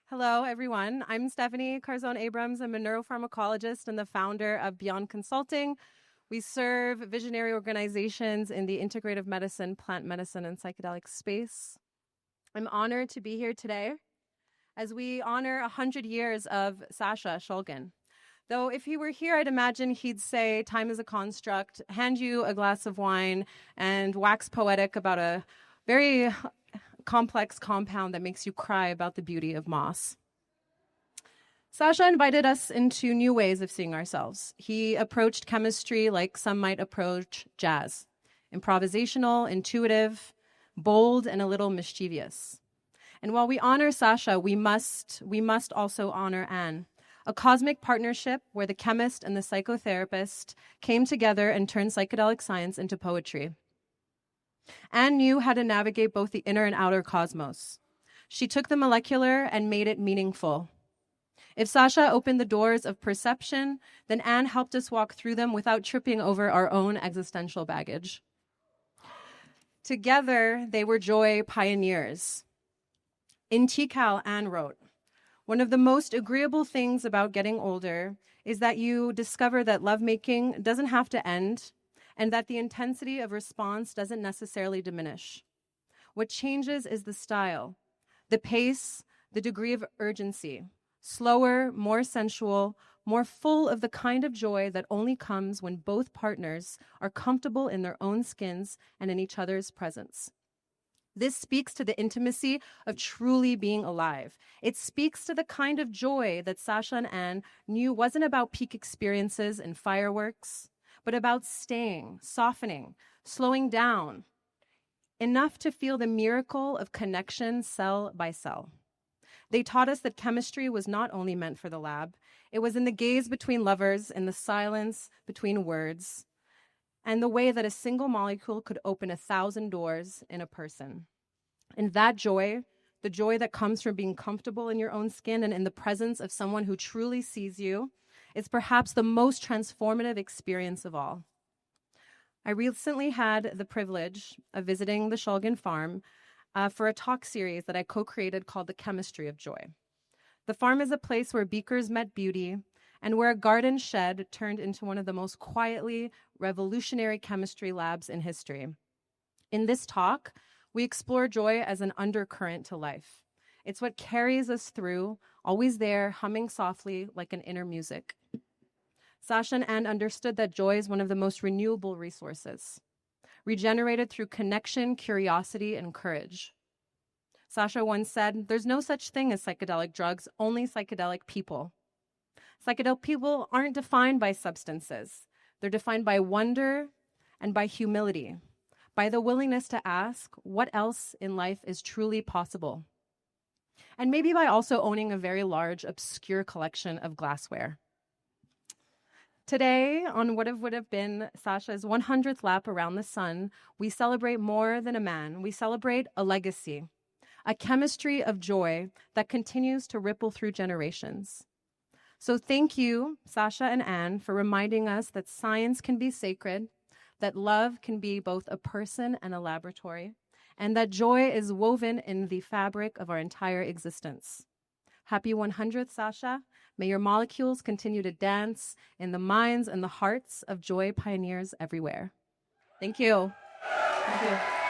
Hello, everyone. I'm Stephanie Karzon Abrams. I'm a neuropharmacologist and the founder of Beyond Consulting. We serve visionary organizations in the integrative medicine, plant medicine, and psychedelic space. I'm honored to be here today as we honor 100 years of Sasha Shulgin. Though if he were here, I'd imagine he'd say time is a construct, hand you a glass of wine, and wax poetic about a very complex compound that makes you cry about the beauty of moss. Sasha invited us into new ways of seeing ourselves. He approached chemistry like some might approach jazz, improvisational, intuitive, bold, and a little mischievous. And while we honor Sasha, we must also honor Ann, a cosmic partnership where the chemist and the psychotherapist came together and turned psychedelic science into poetry. Ann knew how to navigate both the inner and outer cosmos. She took the molecular and made it meaningful. If Sasha opened the doors of perception, then Ann helped us walk through them without tripping over our own existential baggage. Together, they were joy pioneers. In TiHKAL, Ann wrote, "One of the most agreeable things about getting older is that you discover that lovemaking doesn't have to end, and that the intensity of response doesn't necessarily diminish. What changes is the style, the pace, the degree of urgency, slower, more sensual, more full of the kind of joy that only comes when both partners are comfortable in their own skins and in each other's presence. This speaks to the intimacy of truly being alive. It speaks to the kind of joy that Sasha and Ann knew wasn't about peak experiences and fireworks, but about staying, softening, slowing down, enough to feel the miracle of connection cell by cell. They taught us that chemistry was not only meant for the lab, it was in the gaze between lovers, in the silence between words, and the way that a single molecule could open 1,000 doors in a person. And that joy, the joy that comes from being comfortable in your own skin and in the presence of someone who truly sees you, is perhaps the most transformative experience of all. I recently had the privilege of visiting the Shulgin farm for a talk series that I co-created called The Chemistry of Joy. The farm is a place where beakers met beauty and where a garden shed turned into one of the most quietly revolutionary chemistry labs in history. In this talk, we explore joy as an undercurrent to life. It's what carries us through, always there, humming softly like an inner music. Sasha and Ann understood that joy is one of the most renewable resources, regenerated through connection, curiosity, and courage. Sasha once said, "There's no such thing as psychedelic drugs, only psychedelic people." Psychedelic people aren't defined by substances. They're defined by wonder and by humility, by the willingness to ask what else in life is truly possible. And maybe by also owning a very large, obscure collection of glassware. Today, on what would have been Sasha's 100th lap around the sun, we celebrate more than a man. We celebrate a legacy, a chemistry of joy that continues to ripple through generations. So thank you, Sasha and Ann, for reminding us that science can be sacred, that love can be both a person and a laboratory, and that joy is woven in the fabric of our entire existence. Happy 100th, Sasha. May your molecules continue to dance in the minds and the hearts of joy pioneers everywhere. Thank you. Thank you.